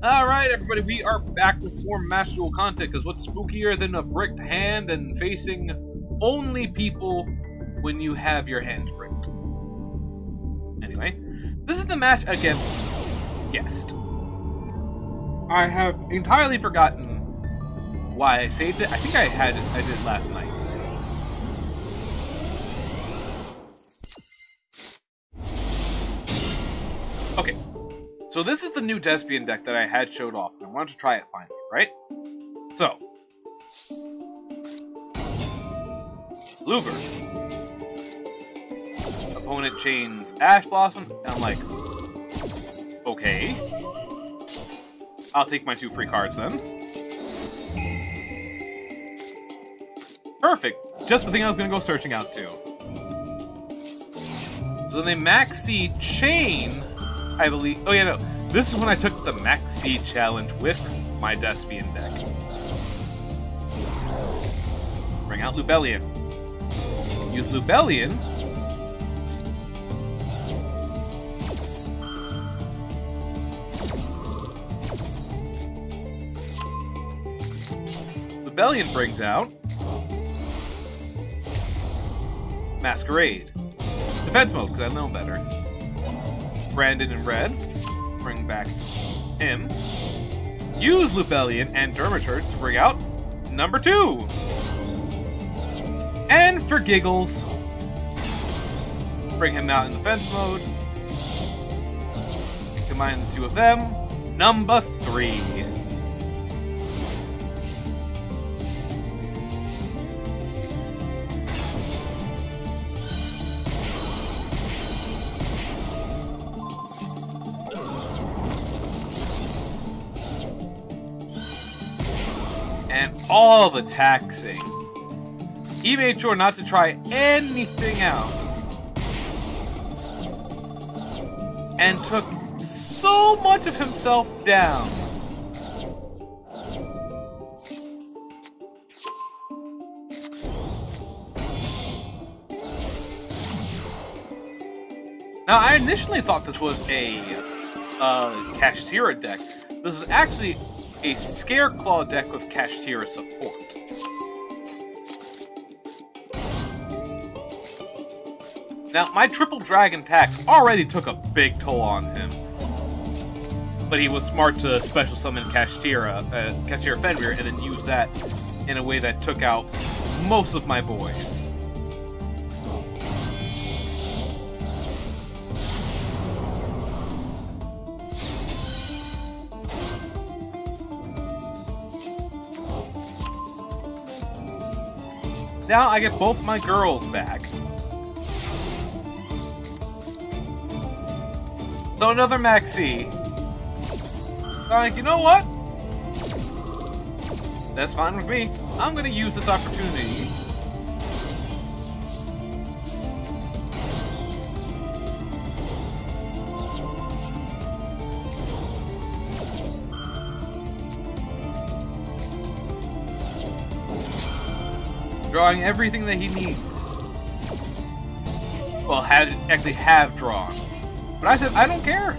Alright, everybody, we are back with more Master Duel content, because what's spookier than a bricked hand and facing only people when you have your hands bricked? Anyway, this is the match against Guest. I have entirely forgotten why I saved it. I think I did it last night. Okay. So this is the new Despian deck that I had showed off, and I wanted to try it finally, right? So. Luger. Opponent chains Ash Blossom, and I'm like, okay. I'll take my 2 free cards then. Perfect! Just the thing I was gonna go searching out to. So then they maxi chain, I believe. Oh yeah, no. This is when I took the maxi challenge with my Despian deck. Bring out Lubellion. Use Lubellion. Lubellion brings out Masquerade. Defense mode, because I know better. Brandon in red. Bring back him. Use Lubellion and Dermaturge to bring out number 2. And for giggles, bring him out in defense mode. Combine the 2 of them. Number 3. And all the taxing. He made sure not to try anything out. And took so much of himself down. Now, I initially thought this was a Kashtira deck. This is actually a Scareclaw deck with Kashtira support. Now, my triple dragon tax already took a big toll on him. But he was smart to special summon Kashtira Fenrir, and then use that in a way that took out most of my boys. Now I get both my girls back. So another maxi. So I'm like, you know what? That's fine with me. I'm gonna use this opportunity. Drawing everything that he needs. Well, actually have drawn. But I said, I don't care.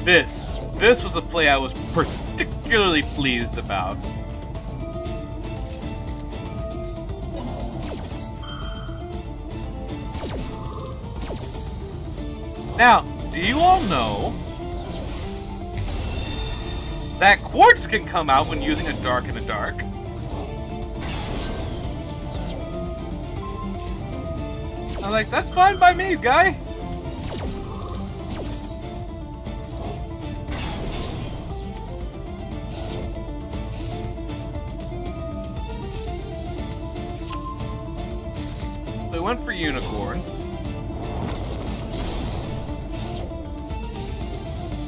This was a play I was particularly pleased about. Now, do you all know that Quartz can come out when using a dark in a dark? I'm like, that's fine by me, guy. So we went for Unicorn.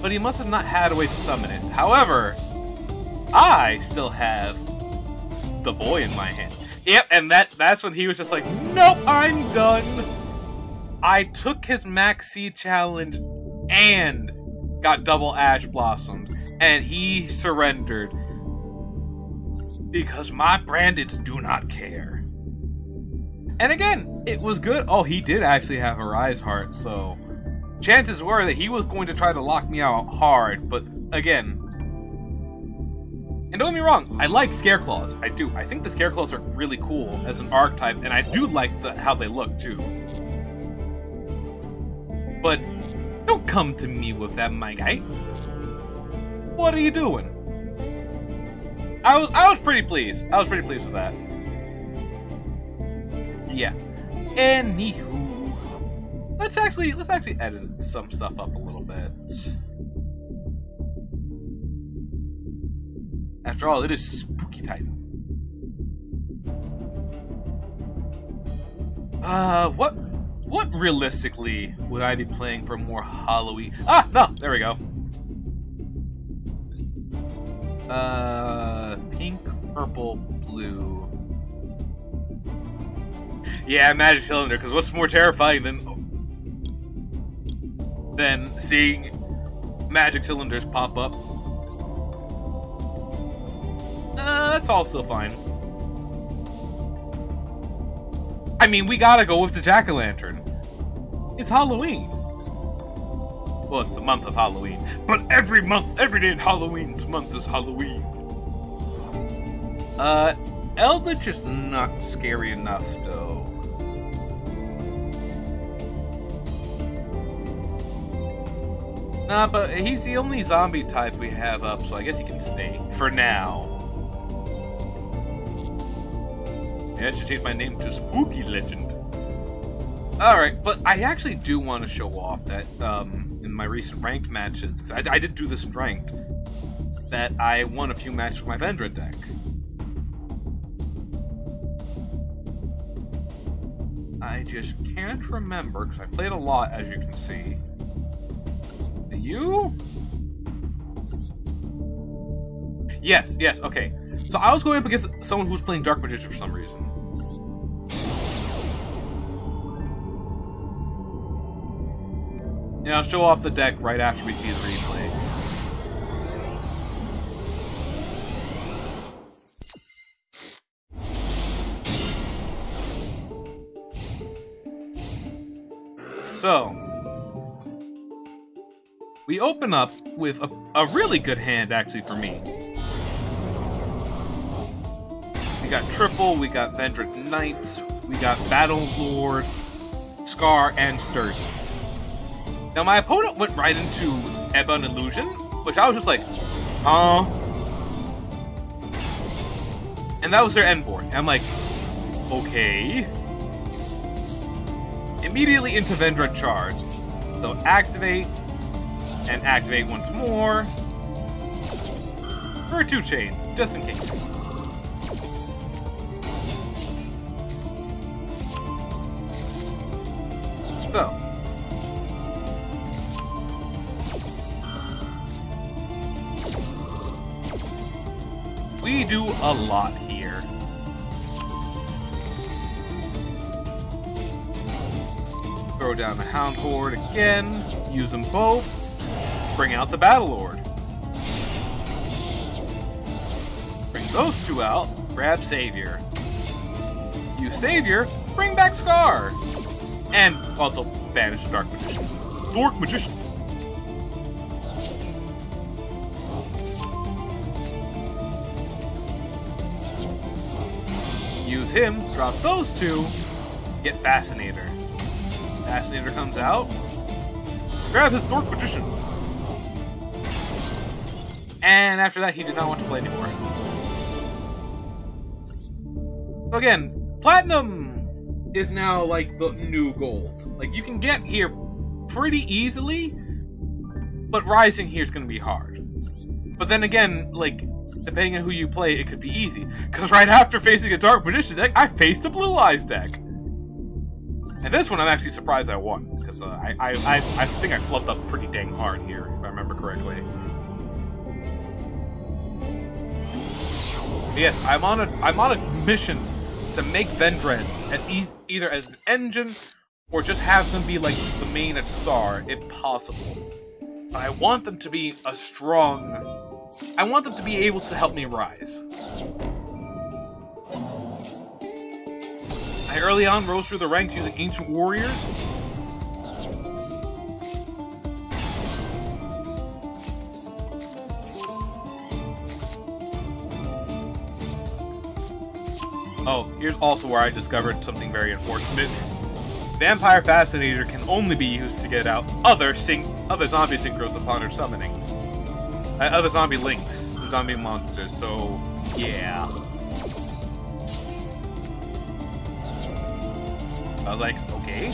But he must have not had a way to summon it. However, I still have the boy in my hand. Yep, and that's when he was just like, nope, I'm done. I took his maxi challenge and got double Ash Blossoms, and he surrendered. Because my Brandons do not care. And again, it was good. Oh, he did actually have a Rise Heart, so chances were that he was going to try to lock me out hard, but again... And don't get me wrong, I like Scareclaws. I do. I think the Scareclaws are really cool as an archetype, and I do like how they look, too. But don't come to me with that, my guy. What are you doing? I was pretty pleased. I was pretty pleased with that. Yeah. Anywho, let's actually edit some stuff up a little bit. After all, it is spooky time. What realistically would I be playing for more Halloween? Ah, no, there we go. Pink, purple, blue. Yeah, Magic Cylinder, because what's more terrifying than seeing Magic Cylinders pop up? That's all still fine. I mean, we gotta go with the Jack-o'-lantern. It's Halloween. Well, it's the month of Halloween. But every day in Halloween's month is Halloween. Eldritch is not scary enough, though. Nah, but he's the only zombie type we have up, so I guess he can stay. For now. Yeah, I should change my name to HeroicLegend. Alright, but I actually do want to show off that, in my recent ranked matches, because I did do this in ranked, that I won a few matches with my VENDREAD deck. I just can't remember, because I played a lot, as you can see. Do you? Yes, okay. So I was going up against someone who was playing Dark Magician for some reason. Yeah, I'll show off the deck right after we see the replay. So, we open up with a really good hand, actually, for me. We got Triple, we got VENDREAD Knights, we got Battle Lord, Scar, and Sturgis. Now, my opponent went right into Ebon Illusion, which I was just like, and that was their end board. And I'm like, okay. Immediately into VENDREAD Charge. So activate, and activate once more. For a 2-chain, just in case. So. We do a lot here. Throw down the Hound Horde again, use them both, bring out the Battle Lord. Bring those two out, grab Savior. Use Savior, bring back Scar. And also banish Dark Magician. Dark Magician! Use him, drop those two, get Fascinator. Fascinator comes out, grab his Dark Magician. And after that, he did not want to play anymore. So again, Platinum is now like the new gold. Like, you can get here pretty easily, but Rising here is going to be hard. But then again, like, depending on who you play, it could be easy. Because right after facing a Dark Magician deck, I faced a Blue Eyes deck. And this one, I'm actually surprised I won. Because I think I flubbed up pretty dang hard here, if I remember correctly. But yes, I'm on a mission to make VENDREADs either as an engine, or just have them be like the main star, if possible. But I want them to be a strong... I want them to be able to help me rise. I early on rose through the ranks using Ancient Warriors. Oh, here's also where I discovered something very unfortunate. Vampire Fascinator can only be used to get out other zombie synchros upon her summoning. Other zombie links, zombie monsters, so yeah. I was like, okay.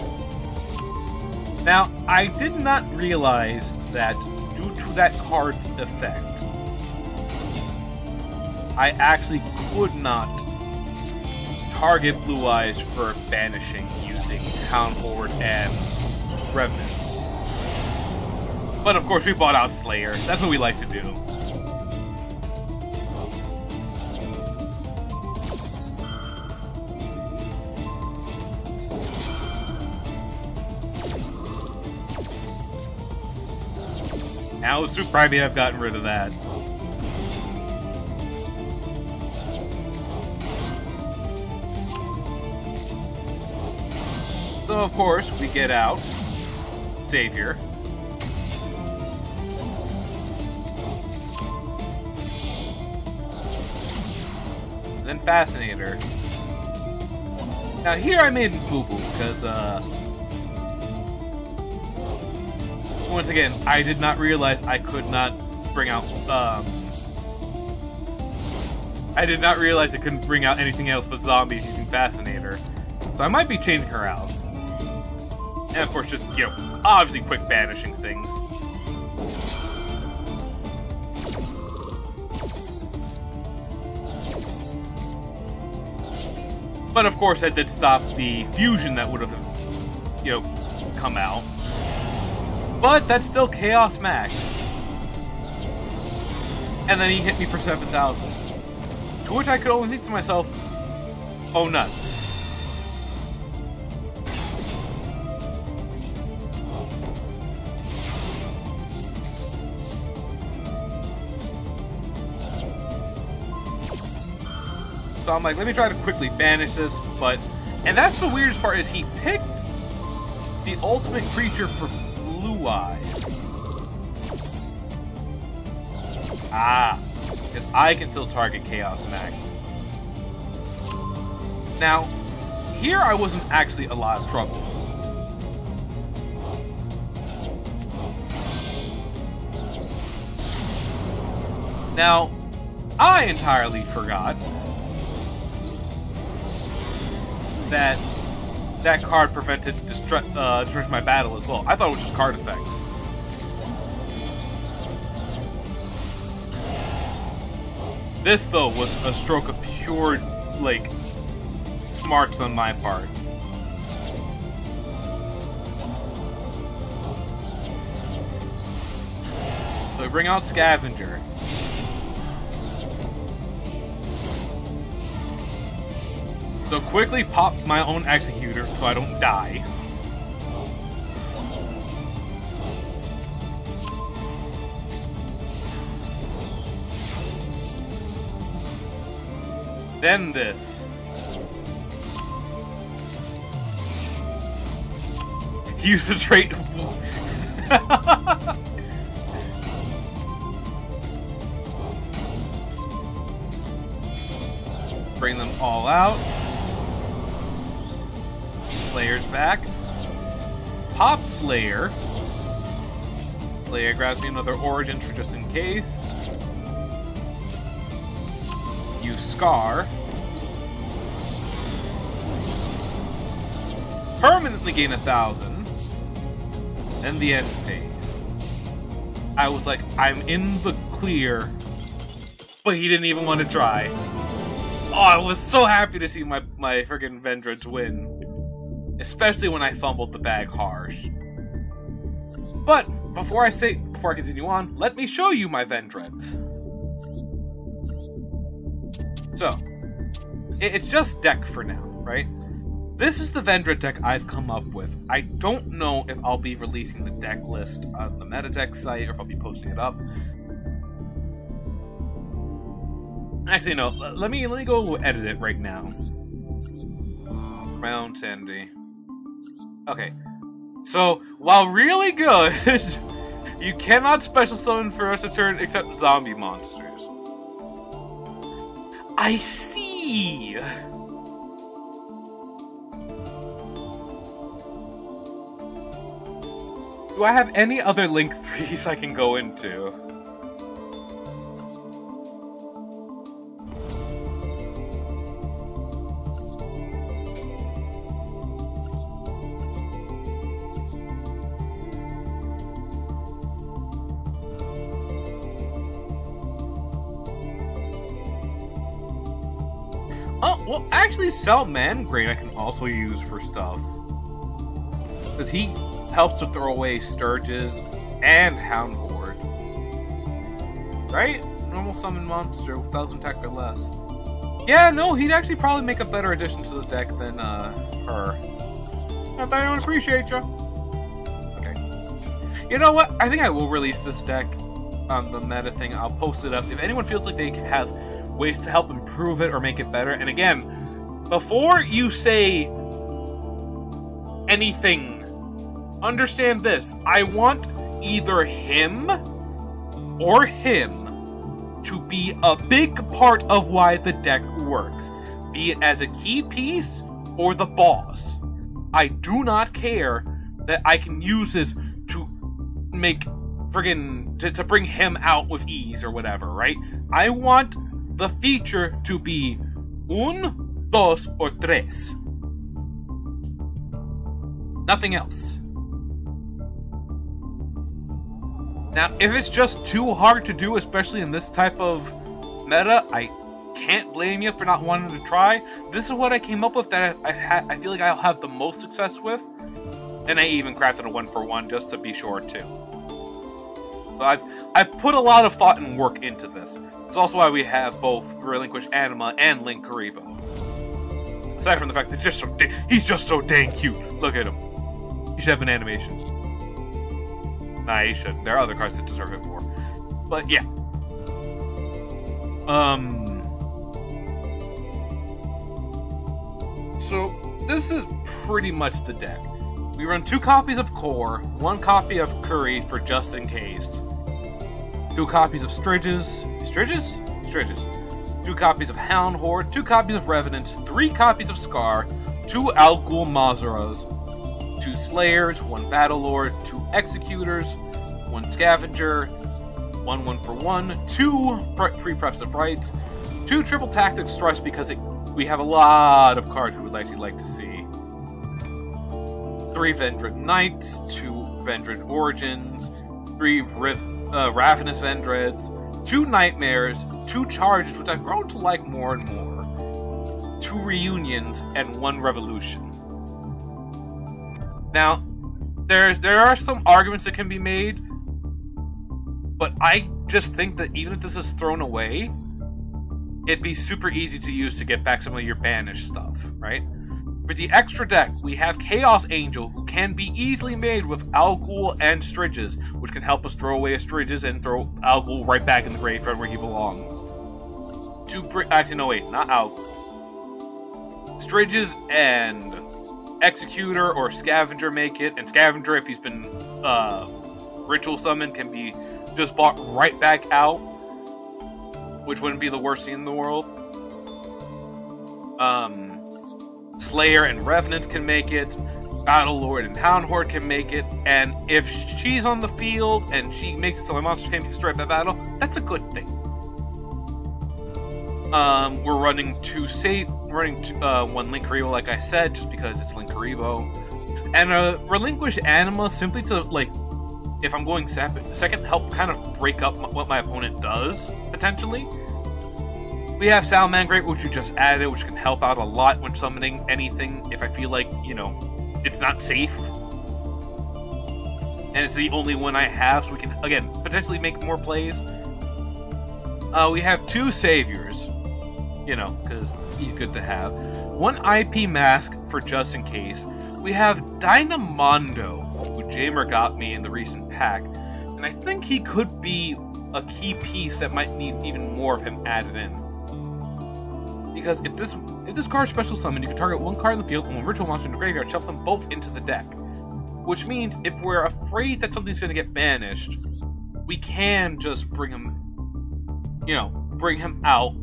Now, I did not realize that due to that card's effect, I actually could not target Blue Eyes for banishing using Hound Horde and Revenants. But of course we bought out Slayer. That's what we like to do. Now with Super Private I've gotten rid of that. So of course, we get out Savior. Then Fascinator. Now here I made boo-boo, because once again, I did not realize I could not bring out, I did not realize I couldn't bring out anything else but zombies using Fascinator. So I might be changing her out. And of course, just, you know, obviously quick banishing things. But of course, that did stop the fusion that would have, you know, come out. But that's still Chaos Max. And then he hit me for 7,000. To which I could only think to myself, oh nuts. So I'm like, let me try to quickly banish this, but... And that's the weirdest part, is he picked the ultimate creature for Blue Eyes. Ah, because I can still target Chaos Max. Now, here I wasn't actually a lot of trouble. Now, I entirely forgot that that card prevented destruction my battle as well. I thought it was just card effects. This, though, was a stroke of pure, like, smarts on my part. So we bring out Scavenger. So quickly pop my own Executor so I don't die. Then this. Use a trait. Bring them all out. Slayer's back. Pop Slayer. Slayer grabs me another Origin for just in case. Use Scar. Permanently gain 1,000. And the end phase. I was like, I'm in the clear. But he didn't even want to try. Oh, I was so happy to see my friggin' Vendreads win. Especially when I fumbled the bag harsh. But before I continue on, let me show you my Vendreads. So, it's just deck for now, right? This is the Vendread deck I've come up with. I don't know if I'll be releasing the deck list on the MetaDeck site or if I'll be posting it up. Actually, no. Let me go edit it right now. Round Sandy. Okay. So, while really good, you cannot special summon for us a turn except zombie monsters. I see! Do I have any other Link 3s I can go into? Oh, well, actually, Salmangrate I can also use for stuff. Because he helps to throw away Sturges and Hound Horde. Right? Normal summon monster with 1,000 attack or less. Yeah, no, he'd actually probably make a better addition to the deck than her. Not that I don't appreciate you. Okay. You know what? I think I will release this deck on the meta thing. I'll post it up. If anyone feels like they have ways to help improve it or make it better. And again, before you say anything, understand this. I want either him or him to be a big part of why the deck works. Be it as a key piece or the boss. I do not care that I can use this to make friggin' to bring him out with ease or whatever, right? I want the feature to be un, dos, or tres. Nothing else. Now, if it's just too hard to do, especially in this type of meta, I can't blame you for not wanting to try. This is what I came up with that I feel like I'll have the most success with. And I even crafted a 1-for-1 just to be sure too. But I've put a lot of thought and work into this. It's also why we have both Relinquish Anima and Link Karibo. Aside from the fact that he's just so dang cute. Look at him. He should have an animation. Nah, he shouldn't. There are other cards that deserve it more. But yeah. So this is pretty much the deck. We run 2 copies of Core, 1 copy of Curry for just in case. 2 copies of Striges. 2 copies of Hound Horde, 2 copies of Revenant, 3 copies of Scar, 2 Al Ghul Mazuras, 2 Slayers, 1 Battle Lord, 2 Executors, 1 Scavenger, 1 1-for-1, 2 Pre-Preps of Rights, 2 Triple Tactics Thrust because we have a lot of cards we would actually like to see. 3 Vendread Knights, 2 Vendread Origins, 3 Ravenous Vendreads, 2 Nightmares, 2 Charges, which I've grown to like more and more, 2 Reunions, and 1 Revolution. Now, there are some arguments that can be made, but I just think that even if this is thrown away, it'd be super easy to use to get back some of your banished stuff, right? For the extra deck, we have Chaos Angel, who can be easily made with Al Ghul and Striges, which can help us throw away a Striges and throw Al Ghul right back in the graveyard where he belongs. Actually, no, wait, not Al Ghul. Striges and Executor or Scavenger make it, and Scavenger, if he's been ritual summoned, can be just bought right back out, which wouldn't be the worst thing in the world. Slayer and Revenant can make it, Battle Lord and Hound Horde can make it, and if she's on the field and she makes it so my monster can't be destroyed by battle, that's a good thing. We're running 1 Link Karibo, like I said, just because it's Link Karibo, and a Relinquish Anima simply to, like, if I'm going second, help kind of break up what my opponent does, potentially. We have Salmangrate, which you just added, which can help out a lot when summoning anything if I feel like, you know, it's not safe. And it's the only one I have, so we can, again, potentially make more plays. We have 2 Saviors, you know, because he's good to have. 1 IP Mask for just in case. We have Dynamondo, who Jamer got me in the recent pack, and I think he could be a key piece that might need even more of him added in. because if this card is special summon, you can target one card in the field and one ritual monster in the graveyard, shuffle them both into the deck. Which means if we're afraid that something's going to get banished, we can just bring him, bring him out.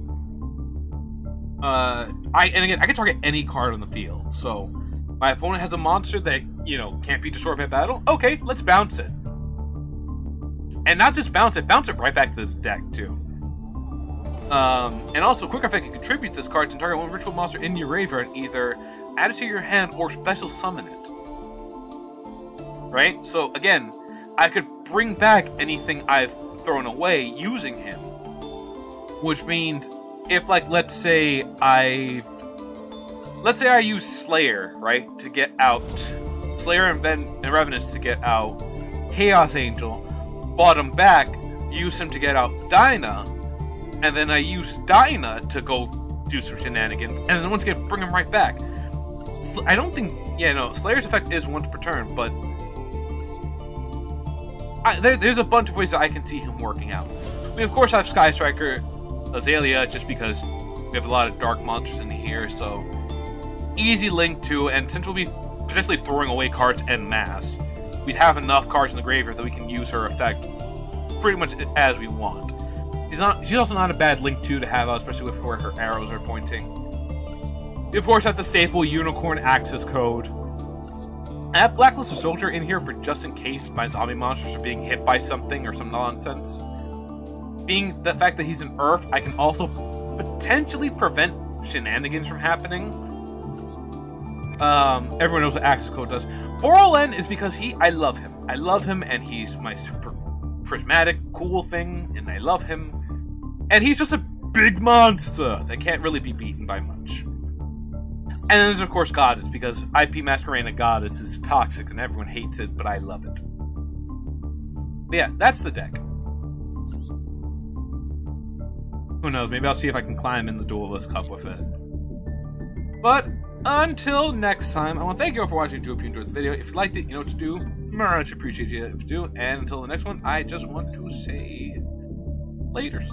I can target any card on the field. So my opponent has a monster that can't be destroyed by battle. Okay, let's bounce it, and not just bounce it right back to this deck too. And also, quick effect, you contribute this card to target one ritual monster in your graveyard, either add it to your hand or special summon it. Right? So again, I could bring back anything I've thrown away using him. Which means, if let's say I use Slayer, right, to get out Slayer and Revenants to get out Chaos Angel, bought him back, use him to get out Dinah, and then I use Dinah to go do some shenanigans, and then once again bring him right back. I don't think, Slayer's effect is once per turn, but there's a bunch of ways that I can see him working out. We of course have Sky Striker, Azalea, just because we have a lot of dark monsters in here, so easy link to, and since we'll be potentially throwing away cards en masse, we'd have enough cards in the graveyard that we can use her effect pretty much as we want. She's also not a bad link to have out, especially with where her arrows are pointing. We of course have the staple Unicorn Access Code. I have Blacklist a Soldier in here for just in case my zombie monsters are being hit by something or some nonsense. Being the fact that he's an Earth, I can also potentially prevent shenanigans from happening. Everyone knows what Access Code does. Borlen is because I love him. I love him, and he's my super prismatic, cool thing, and I love him. And he's just a big monster that can't really be beaten by much. And then there's of course Goddess, because IP Masquerade Goddess is toxic and everyone hates it, but I love it. But yeah, that's the deck. Who knows, maybe I'll see if I can climb in the Duelist Cup with it. But until next time, I want to thank you all for watching. I hope you enjoyed the video. If you liked it, you know what to do. Much appreciate you if you do. And until the next one, I just want to say laters.